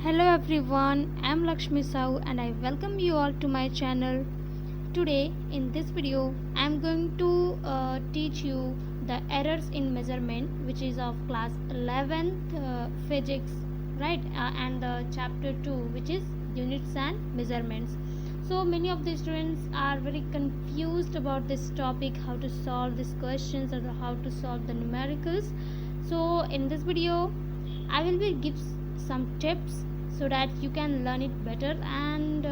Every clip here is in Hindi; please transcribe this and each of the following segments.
Hello everyone, I'm Lakshmi Sau and I welcome you all to my channel. Today in this video I'm going to teach you the errors in measurement, which is of class 11th physics, right? And the chapter 2, which is units and measurements. So many of the students are very confused about this topic, how to solve these questions or how to solve the numericals. So in this video I will be give some tips so that you can learn it better and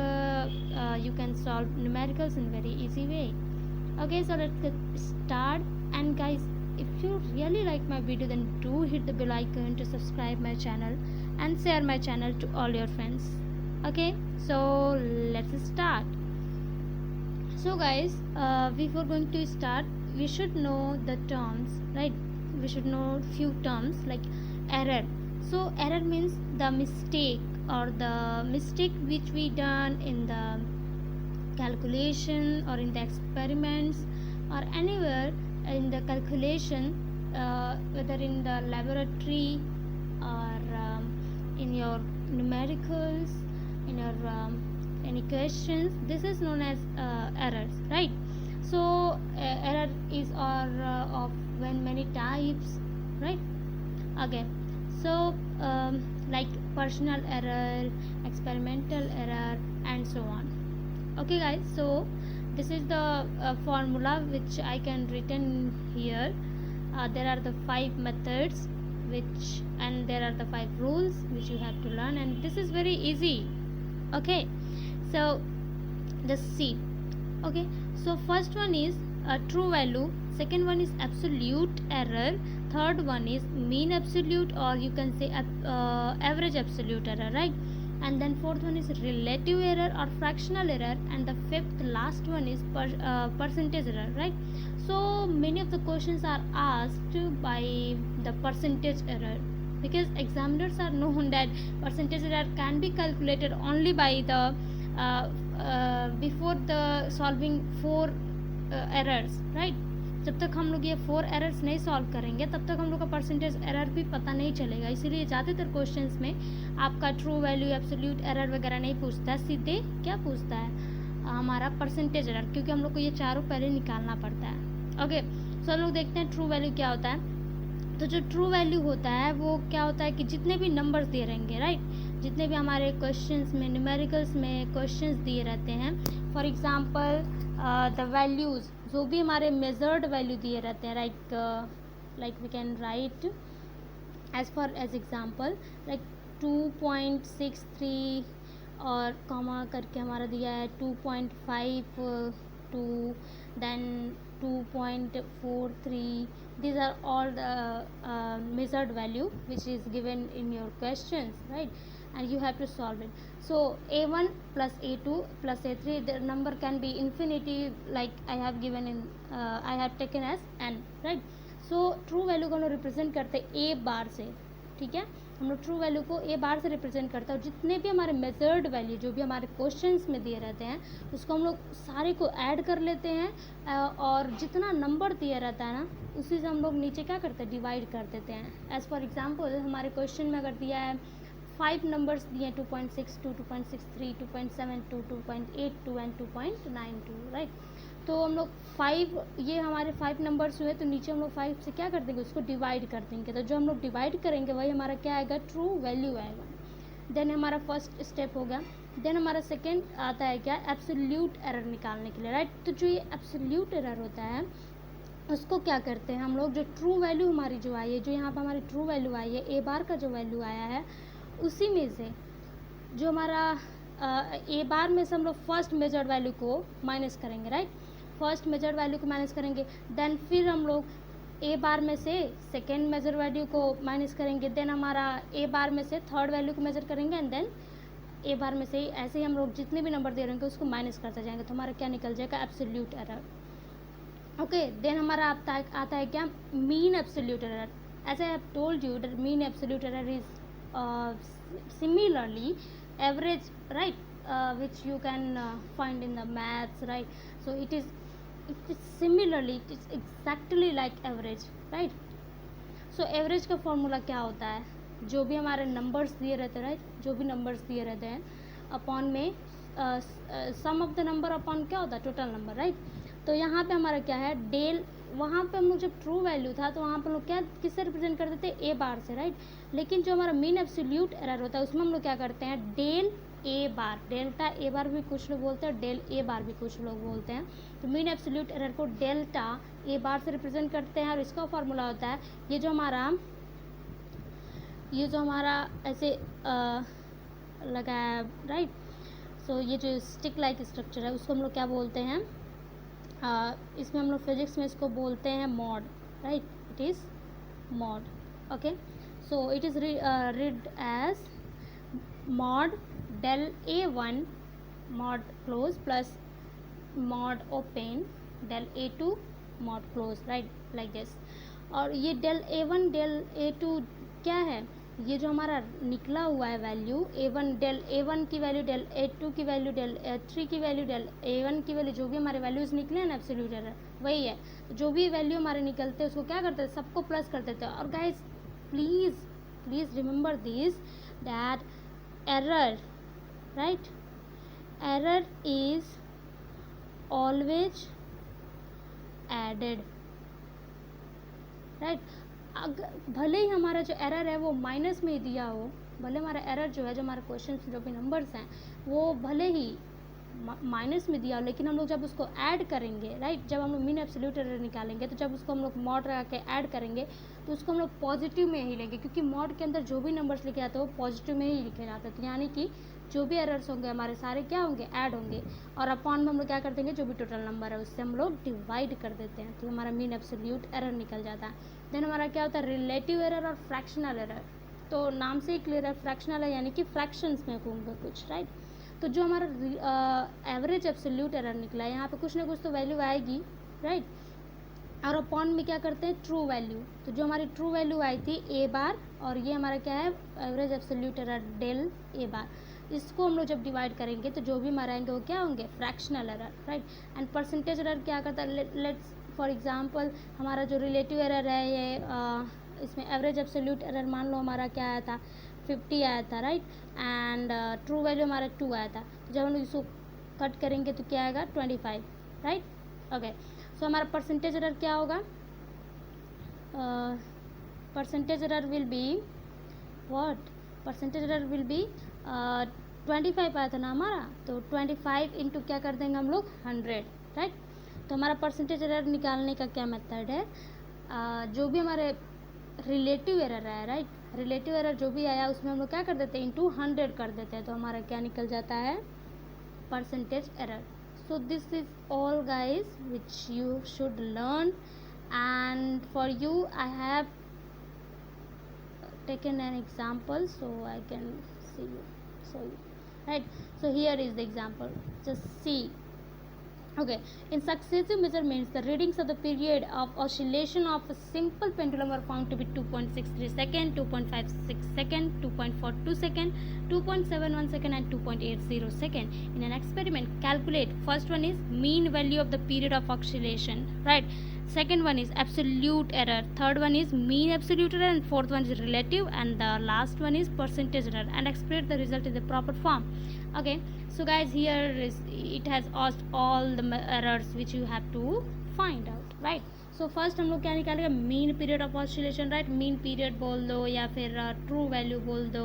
you can solve numericals in very easy way. Okay, so let's get start. And guys, if you really like my video, then do hit the bell icon to subscribe my channel and share my channel to all your friends. Okay, so let's start. So guys, before going to start, we should know the terms, right? We should know few terms like error. So error means the mistake or the mistake which we done in the calculation or in the experiments or anywhere in the calculation, whether in the laboratory or in your numericals, in your any questions. This is known as errors, right? So error is of when many types, right? Okay, so like personal error, experimental error, and so on. Okay guys, so this is the formula which I can written here. There are the 5 methods which, and there are the 5 rules which you have to learn, and this is very easy. Okay, so just see. Okay, so first one is true value, second one is absolute error, third one is mean absolute, or you can say average absolute error, right? And then fourth one is relative error or fractional error, and the fifth last one is percentage error, right? So many of the questions are asked by the percentage error, because examiners are known that percentage error can be calculated only by the before the solving 4 errors, right? जब तक हम लोग ये 4 एरर्स नहीं सॉल्व करेंगे तब तक हम लोग का परसेंटेज एरर भी पता नहीं चलेगा. इसीलिए ज़्यादातर क्वेश्चंस में आपका ट्रू वैल्यू, एब्सोल्यूट एरर वगैरह नहीं पूछता है, सीधे क्या पूछता है, हमारा परसेंटेज एरर, क्योंकि हम लोग को ये चारों पहले निकालना पड़ता है. ओके, सो हम लोग देखते हैं ट्रू वैल्यू क्या होता है. तो जो ट्रू वैल्यू होता है वो क्या होता है कि जितने भी नंबर्स दिए रहेंगे, राइट, जितने भी हमारे क्वेश्चंस में, न्यूमेरिकल्स में क्वेश्चंस दिए रहते हैं, फॉर एग्जांपल द वैल्यूज़, जो भी हमारे मेजर्ड वैल्यू दिए रहते हैं, like we can write as for as example like 2.63 और कॉमा करके हमारा दिया है 2.52, then 2.43. These are all the measured value which is given in your questions, right? And you have to solve it. So a1 plus a2 plus a3, the number can be infinity, like I have given in I have taken as n, right? So true value को हम लोग रिप्रेजेंट करते हैं a बार से, ठीक है. हम लोग ट्रू वैल्यू को ए बार से रिप्रेजेंट करते हैं, और जितने भी हमारे मेजर्ड वैल्यू जो भी हमारे क्वेश्चंस में दिए रहते हैं उसको हम लोग सारे को ऐड कर लेते हैं, और जितना नंबर दिया रहता है ना उसी से हम लोग नीचे क्या करते हैं, डिवाइड कर देते हैं. एज फॉर एग्जांपल हमारे क्वेश्चन में अगर दिया है 5 नंबर्स दिए हैं, 2.62, 2.63, 2.72, 2.82 एंड 2.92, राइट. तो हम लोग 5, ये हमारे 5 नंबर्स हुए, तो नीचे हम लोग 5 से क्या कर देंगे, उसको डिवाइड कर देंगे. तो जो हम लोग डिवाइड करेंगे वही हमारा क्या आएगा, ट्रू वैल्यू आएगा. देन हमारा फर्स्ट स्टेप हो गया. देन हमारा सेकेंड आता है क्या, एब्सोल्यूट एरर निकालने के लिए, राइट. तो जो ये एब्सोल्यूट एरर होता है उसको क्या करते हैं हम लोग, जो ट्रू वैल्यू हमारी जो आई है, जो यहाँ पर हमारी ट्रू वैल्यू आई है, ए बार का जो वैल्यू आया है, उसी में से जो हमारा ए बार में से हम लोग फर्स्ट मेजर्ड वैल्यू को माइनस करेंगे, राइट. फर्स्ट मेजर्ड वैल्यू को माइनस करेंगे, देन फिर हम लोग ए बार में से सेकेंड मेजर वैल्यू को माइनस करेंगे, देन हमारा ए बार में से थर्ड वैल्यू को मेजर करेंगे, एंड देन ए बार में से ऐसे ही हम लोग जितने भी नंबर दे रहेंगे उसको माइनस करते जाएंगे. तो हमारा क्या निकल जाएगा, एब्सोल्यूट एरर. ओके, देन हमारा आता है क्या, mean absolute error. As I have told you that mean absolute error is similarly average, right, which you can find in the maths, right. So it is similarly, it is exactly like average, right. So average का फॉर्मूला क्या होता है, जो भी हमारे नंबर्स दिए रहते हैं, राइट, जो भी नंबर्स दिए रहते हैं अपॉन में सम ऑफ द नंबर अपॉन क्या होता है, टोटल नंबर, राइट। तो यहाँ पे हमारा क्या है, डेल, वहाँ पे हम लोग जब ट्रू वैल्यू था तो वहाँ पे हम लोग क्या किससे रिप्रेजेंट करते थे, ए बार से, राइट। लेकिन जो हमारा मीन एब्सोल्यूट एरर होता है उसमें हम लोग क्या करते हैं, del A bar, delta A बार भी कुछ लोग बोलते हैं, डेल ए बार भी कुछ लोग बोलते हैं। तो मीन एब्सोल्यूट एरर को डेल्टा ए बार से रिप्रेजेंट करते हैं और इसका फॉर्मूला होता है ये जो हमारा ऐसे लगा है, राइट। सो ये जो स्टिक लाइक स्ट्रक्चर है उसको हम लोग क्या बोलते हैं, इसमें हम लोग फिजिक्स में इसको बोलते हैं mod, right, it is mod, okay. So it is read as mod del a1 mod close plus mod open del a2 mod close, right, like this। और ये del a1 del a2 क्या है, ये जो हमारा निकला हुआ है वैल्यू a1, del a1 की वैल्यू, del a2 की वैल्यू, del a3 की वैल्यू, del a1 की वैल्यू, जो भी हमारे वैल्यूज़ निकले हैं ना एब्सोल्यूट एरर वही है। जो भी वैल्यू हमारे निकलते हैं उसको क्या करते हैं, सबको प्लस कर देते हैं। और guys please remember this that error, right, error is always added, right। भले ही हमारा जो एरर है वो माइनस में ही दिया हो, भले हमारा एरर जो है, जो हमारे क्वेश्चन जो भी नंबर्स हैं वो भले ही माइनस में दिया हो, लेकिन हम लोग जब उसको ऐड करेंगे, राइट, जब हम लोग मीन एब्सोल्यूट एरर निकालेंगे तो जब उसको हम लोग मॉड लगा के ऐड करेंगे तो उसको हम लोग पॉजिटिव में ही लेंगे, क्योंकि मॉड के अंदर जो भी नंबर्स लिखे जाते हैं वो पॉजिटिव में ही लिखे जाते हैं। तो यानी कि जो भी एरर्स होंगे हमारे सारे क्या होंगे, ऐड होंगे, और अपॉन में हम लोग क्या कर देंगे, जो भी टोटल नंबर है उससे हम लोग डिवाइड कर देते हैं, तो हमारा मीन एब्सोल्यूट एरर निकल जाता है। देन हमारा क्या होता है, रिलेटिव एरर और फ्रैक्शनल एरर। तो नाम से ही क्लियर है, फ्रैक्शनल है यानी कि फ्रैक्शंस में होंगे कुछ, राइट। तो जो हमारा एवरेज एब्सोल्यूट एरर निकला है, यहाँ पे कुछ ना कुछ तो वैल्यू आएगी, राइट। और अपॉन में क्या करते हैं, ट्रू वैल्यू। तो जो हमारी ट्रू वैल्यू आई थी ए बार, और ये हमारा क्या है, average absolute error del A बार, इसको हम लोग जब डिवाइड करेंगे तो जो भी हमारे आएंगे वो क्या होंगे, fractional error, right. And percentage error क्या करता है, लेट्स फॉर एग्जांपल हमारा जो रिलेटिव एरर है ये इसमें एवरेज एब्सोल्यूट एरर मान लो हमारा क्या आया था, 50 आया था, राइट। एंड ट्रू वैल्यू हमारा 2 आया था। तो जब हम लोग इसको कट करेंगे तो क्या आएगा, 25, राइट, ओके। सो हमारा परसेंटेज एरर क्या होगा, percentage error will be what, percentage error will be 25 आया था ना हमारा, तो 25 इंटू क्या कर देंगे हम लोग, 100, राइट। तो हमारा परसेंटेज एरर निकालने का क्या मेथड है, जो भी हमारे रिलेटिव एरर आया, राइट, रिलेटिव एरर जो भी आया उसमें हम लोग क्या कर देते हैं, इंटू 100 कर देते हैं, तो हमारा क्या निकल जाता है, percentage error. So this is all guys which you should learn, and for you I have taken an example so I can show you, right। So here is the example, just see, okay। In successive measurements the readings of the period of oscillation of a simple pendulum are found to be 2.63 second, 2.56 second, 2.42 second, 2.71 second and 2.80 second. In an experiment, calculate, first one is mean value of the period of oscillation, right, second one is absolute error, third one is mean absolute error, and fourth one is relative, and the last one is percentage error, and express the result in the proper form, okay। So guys, here is, it has asked all the errors which you have to find out, right। So first हम लोग क्या निकालेंगे, mean period of oscillation, right, mean period बोल दो या फिर true value बोल दो,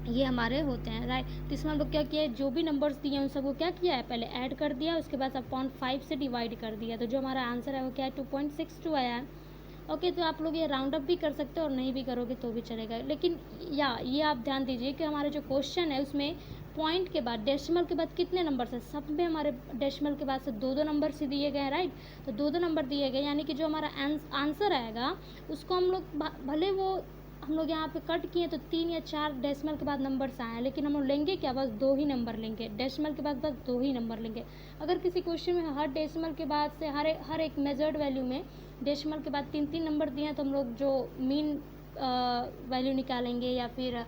ये हमारे होते हैं, राइट। तो इसमें हम लोग क्या किया है, जो भी नंबर्स दिए हैं उन सबको क्या किया है, पहले ऐड कर दिया, उसके बाद अपॉन 5 से डिवाइड कर दिया, तो जो हमारा आंसर है वो क्या है, 2.62 आया है, ओके। तो आप लोग ये राउंड अप भी कर सकते हो और नहीं भी करोगे तो भी चलेगा, लेकिन ये आप ध्यान दीजिए कि हमारे जो क्वेश्चन है उसमें पॉइंट के बाद, डेसिमल के बाद कितने नंबर है, सब में हमारे डेसिमल के बाद से 2-2 नंबर से दिए गए हैं, राइट। तो 2-2 नंबर दिए गए, यानी कि जो हमारा आंसर आएगा उसको हम लोग भले वो हम लोग यहाँ पे कट किए तो 3 या 4 डेसिमल के बाद नंबर्स आए हैं, लेकिन हम लोग लेंगे क्या, बस 2 ही नंबर लेंगे, डेसिमल के बाद बस 2 ही नंबर लेंगे। अगर किसी क्वेश्चन में हर डेसिमल के बाद से हर एक मेजर्ड वैल्यू में डेसिमल के बाद 3-3 नंबर दिए हैं, तो हम लोग जो मीन वैल्यू निकालेंगे या फिर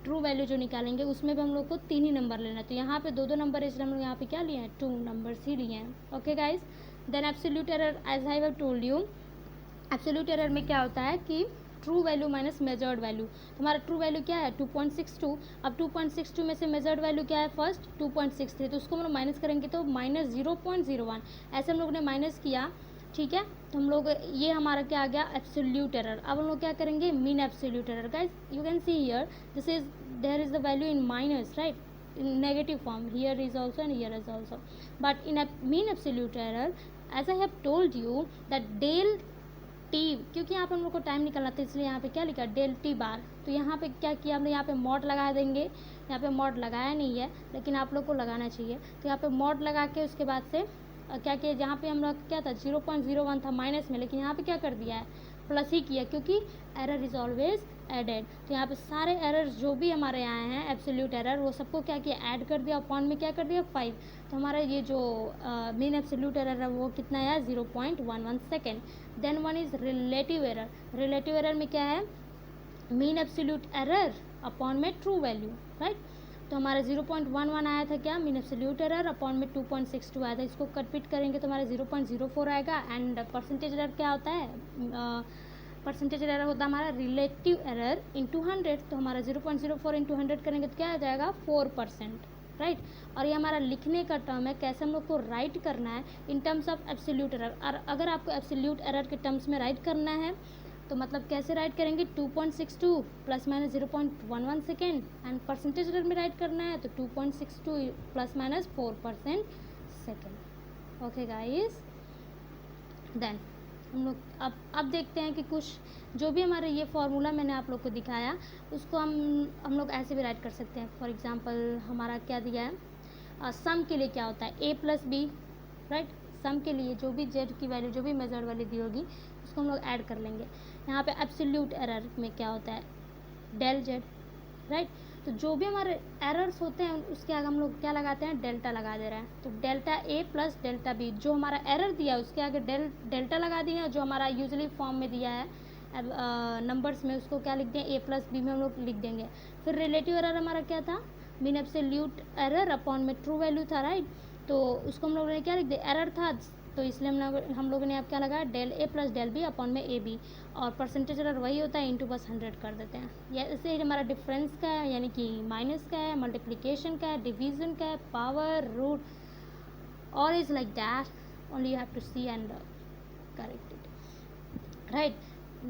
ट्रू वैल्यू जो निकालेंगे उसमें भी हम लोग को 3 ही नंबर लेना है। तो यहाँ पे 2-2 नंबर, इसलिए हम लोग यहाँ पे क्या लिए हैं, 2 नंबर्स ही लिए हैं, okay guys. Then absolute error, as I have told you, absolute error में क्या होता है कि true value minus measured value. तो हमारा ट्रू वैल्यू क्या है 2.62। अब 2.62 में से मेजर्ड वैल्यू क्या है फर्स्ट 2.63, तो उसको हम लोग माइनस करेंगे तो माइनस 0.01 ऐसे हम लोग ने माइनस किया, ठीक है। तो हम लोग ये हमारा क्या आ गया एब्सोल्यूट एरर। अब हम लोग क्या करेंगे mean absolute error. Guys you can see here this is there is the value in minus, right, in negative form, here is also and here is also, but in a mean absolute error as I have told you that del t, क्योंकि यहाँ पर हम लोग को टाइम निकलना था इसलिए यहाँ पे क्या लिखा डेल टी बार। तो यहाँ पे क्या किया हमने, यहाँ पे मॉड लगा देंगे। यहाँ पे मॉड लगाया नहीं है लेकिन आप लोग को लगाना चाहिए। तो यहाँ पे मॉड लगा के उसके बाद से क्या किया, जहाँ पे हम लोग क्या था 0.01 था माइनस में, लेकिन यहाँ पे क्या कर दिया है प्लस ही किया, क्योंकि एरर इज़ ऑलवेज एडेड। तो यहाँ पे सारे एरर्स जो भी हमारे आए हैं एब्सोल्यूट एरर वो सबको क्या किया ऐड कर दिया, अपॉन में क्या कर दिया 5। तो हमारा ये जो मीन एब्सोल्यूट एरर है वो कितना है 0.11 second. Then one is relative error. Relative error में क्या है मीन एब्सोल्यूट एरर अपॉन में ट्रू वैल्यू, राइट। तो हमारा 0.11 आया था क्या मीन एब्सोल्यूट एरर, अपॉन में 2.62 आया था। इसको रिपीट करेंगे तो हमारा 0.04 आएगा। एंड परसेंटेज एरर क्या होता है, परसेंटेज एरर होता है हमारा रिलेटिव एरर इंटू 100। तो हमारा 0.04 इंटू 100 करेंगे तो क्या आ जाएगा 4%, राइट। और ये हमारा लिखने का टर्म है, कैसे हम लोग को राइट करना है in terms of absolute error. और अगर आपको एब्सोल्यूट एरर के टर्म्स में राइट करना है तो मतलब कैसे राइट करेंगे 2.62 plus minus 0.11 second. And percentage error में राइट करना है तो 2.62 plus minus 4% second. Okay guys, then हम लोग अब देखते हैं कि कुछ जो भी हमारे ये फार्मूला मैंने आप लोग को दिखाया उसको हम लोग ऐसे भी राइट कर सकते हैं। फॉर एग्जांपल हमारा क्या दिया है सम के लिए क्या होता है a प्लस बी, राइट। सम के लिए जो भी जेड की वैल्यू जो भी मेजर्ड वैल्यू दी होगी उसको हम लोग ऐड कर लेंगे। यहाँ पे एब्सोल्यूट एरर में क्या होता है डेल जेड, राइट। तो जो भी हमारे एरर्स होते हैं उसके आगे हम लोग क्या लगाते हैं डेल्टा लगा दे रहे हैं। तो delta A plus delta B, जो हमारा एरर दिया है उसके आगे डेल्टा लगा दिए हैं। जो हमारा यूजुअली फॉर्म में दिया है नंबर्स में उसको क्या लिख दें ए प्लस बी में हम लोग लिख देंगे। फिर रिलेटिव एरर हमारा क्या था मीन एब्सोल्यूट एरर अपॉन में ट्रू वैल्यू था, राइट। तो उसको हम लोगों ने क्या लिख दिया एरर था, तो इसलिए हम लोगों ने अब क्या लगाया del A plus del B upon में ए बी। और परसेंटेज एरर वही होता है इंटू बस 100 कर देते हैं। या ऐसे हमारा डिफरेंस का है यानी कि माइनस का है, मल्टीप्लिकेशन का है, डिवीजन का है, power root, all is like that, only you have to see and correct it, right.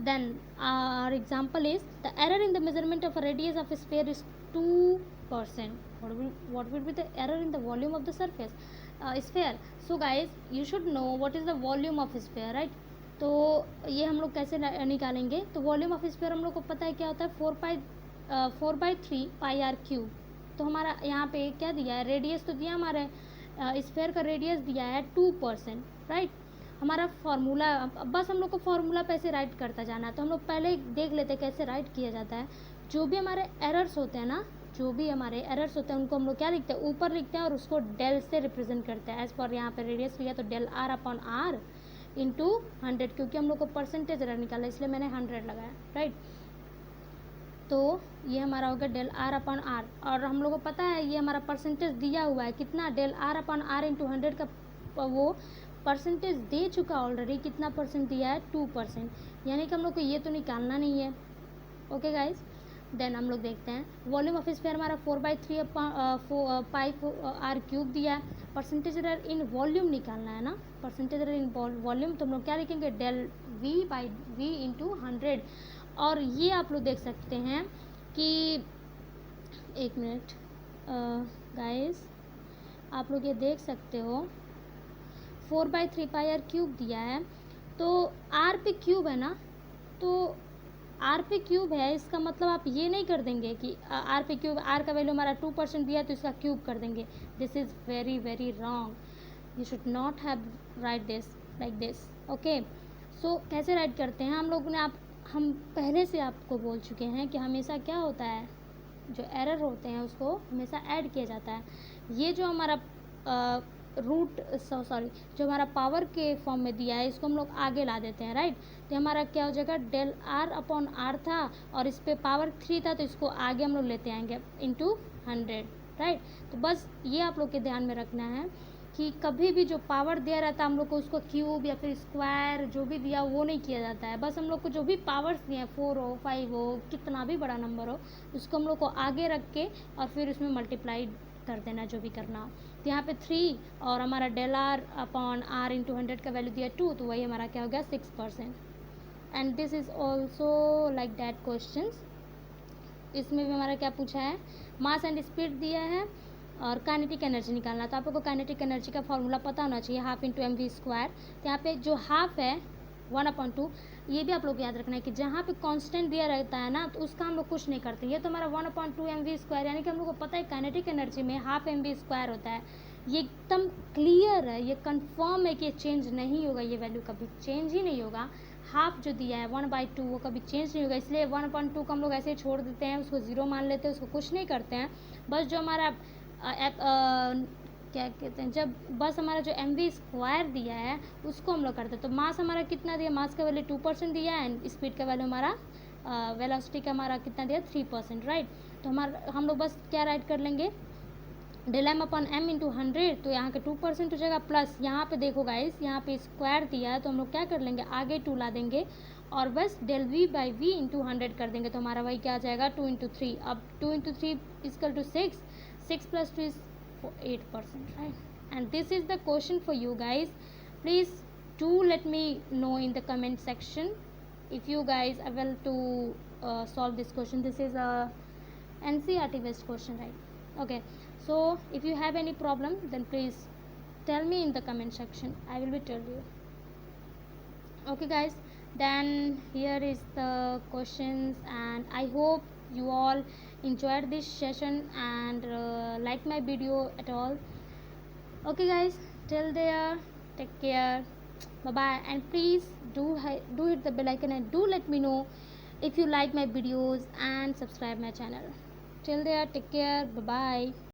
Then our example is the error in the measurement of a radius of a sphere is 2%. What will be the error in the volume of the surface sphere? So guys you should know what is the volume of a sphere, right? तो ये हम लोग कैसे निकालेंगे, तो वॉल्यूम ऑफ स्फीयर हम लोग को पता है क्या होता है 4/3 पाई आर क्यूब। तो हमारा यहाँ पे क्या दिया है रेडियस तो दिया हमारे स्फीयर का रेडियस दिया है 2%, राइट। हमारा फार्मूला बस हम लोग को फार्मूला पे ऐसे राइट करता जाना है। तो हम लोग पहले ही देख लेते हैं कैसे राइट किया जाता है। जो भी हमारे एरर्स होते हैं ना, जो भी हमारे एरर्स होते हैं उनको हम लोग क्या लिखते हैं ऊपर लिखते हैं और उसको डेल से रिप्रेजेंट करते हैं। एज पर यहाँ पे रेडियस लिया तो del R upon R into 100, क्योंकि हम लोग को परसेंटेज एरर निकाला इसलिए मैंने 100 लगाया, राइट। तो ये हमारा हो गया डेल आर अपॉन आर। और हम लोग को पता है ये हमारा परसेंटेज दिया हुआ है कितना del R upon R into 100 का वो परसेंटेज दे चुका ऑलरेडी। कितना परसेंट दिया है 2%, यानी कि हम लोग को ये तो निकालना नहीं है। ओके गाइस, देन हम लोग देखते हैं वॉल्यूम ऑफ स्फीयर हमारा 4/3 पाई आर क्यूब दिया है। परसेंटेज एरर इन वॉल्यूम निकालना है ना, परसेंटेज एरर इन वॉल्यूम, तो हम लोग क्या लिखेंगे del V by V into 100। और ये आप लोग देख सकते हैं कि एक मिनट गाइस आप लोग ये देख सकते हो 4/3 पाई आर क्यूब दिया है, तो आर पे क्यूब है ना, तो आर पे क्यूब है इसका मतलब आप ये नहीं कर देंगे कि आर पे क्यूब, आर का वैल्यू हमारा 2% दिया है तो इसका क्यूब कर देंगे। This is very very wrong, you should not have write this like this. Okay, so कैसे राइट करते हैं हम लोगों ने हम पहले से आपको बोल चुके हैं कि हमेशा क्या होता है जो एरर होते हैं उसको हमेशा ऐड किया जाता है। ये जो हमारा जो हमारा पावर के फॉर्म में दिया है इसको हम लोग आगे ला देते हैं, राइट। तो हमारा क्या हो जाएगा डेल आर अपॉन आर था और इस पे पावर 3 था तो इसको आगे हम लोग लेते आएंगे इंटू 100, राइट। तो बस ये आप लोग के ध्यान में रखना है कि कभी भी जो पावर दिया रहता है हम लोग को उसको क्यूब या फिर स्क्वायर जो भी दिया वो नहीं किया जाता है। बस हम लोग को जो भी पावर्स दिए हैं 4 हो 5 हो कितना भी बड़ा नंबर हो उसको हम लोग को आगे रख के और फिर उसमें मल्टीप्लाई कर देना जो भी करना हो। तो यहाँ पे 3 और हमारा del R upon R into 100 का वैल्यू दिया 2, तो वही हमारा क्या हो गया 6%। And this is also like that question. इसमें भी हमारा क्या पूछा है, मास एंड स्पीड दिया है और काइनेटिक एनर्जी निकालना। तो आप लोग को काइनेटिक एनर्जी का फॉर्मूला पता होना चाहिए, half into M V square. तो यहाँ पे जो हाफ है 1/2, ये भी आप लोग को याद रखना है कि जहाँ पे कांस्टेंट दिया रहता है ना तो उसका हम लोग कुछ नहीं करते। ये तो हमारा 1/2 एम वी स्क्वायर, यानी कि हम लोग को पता है काइनेटिक एनर्जी में हाफ एम वी स्क्वायर होता है। ये एकदम क्लियर है, ये कंफर्म है कि ये चेंज नहीं होगा, ये वैल्यू कभी चेंज ही नहीं होगा। हाफ जो दिया है 1/2 वो कभी चेंज नहीं होगा, इसलिए 1/2 को हम लोग ऐसे ही छोड़ देते हैं, उसको 0 मान लेते हैं, उसको कुछ नहीं करते हैं। बस जो हमारा क्या कहते हैं, जब बस हमारा जो एम वी स्क्वायर दिया है उसको हम लोग करते हैं। तो मास हमारा कितना दिया, मास का वैल्यू 2% दिया है एंड स्पीड का वैल्यू हमारा वेलोसिटी का हमारा कितना दिया 3%, राइट। तो हमारा हम लोग बस क्या राइट कर लेंगे, del M upon M into 100, तो यहाँ के 2% हो जाएगा प्लस यहाँ पे देखो गाइस यहाँ पे स्क्वायर दिया है तो हम लोग क्या कर लेंगे आगे 2 ला देंगे और बस del V by V into 100 कर देंगे। तो हमारा वही क्या आ जाएगा 2 इंटू 3। अब 2 into 3 equal to 6, 6 plus 2 is 8%, right? And this is the question for you guys. Please do let me know in the comment section if you guys are able to solve this question. This is a NCERT based question, right? Okay, so if you have any problem then please tell me in the comment section, I will be tell you. Okay guys, then here is the questions and I hope you all enjoyed this session and like my video at all. Okay guys, till there, take care, bye bye, and please do hit the bell icon and do let me know if you like my videos and subscribe my channel. Till there, take care, bye bye.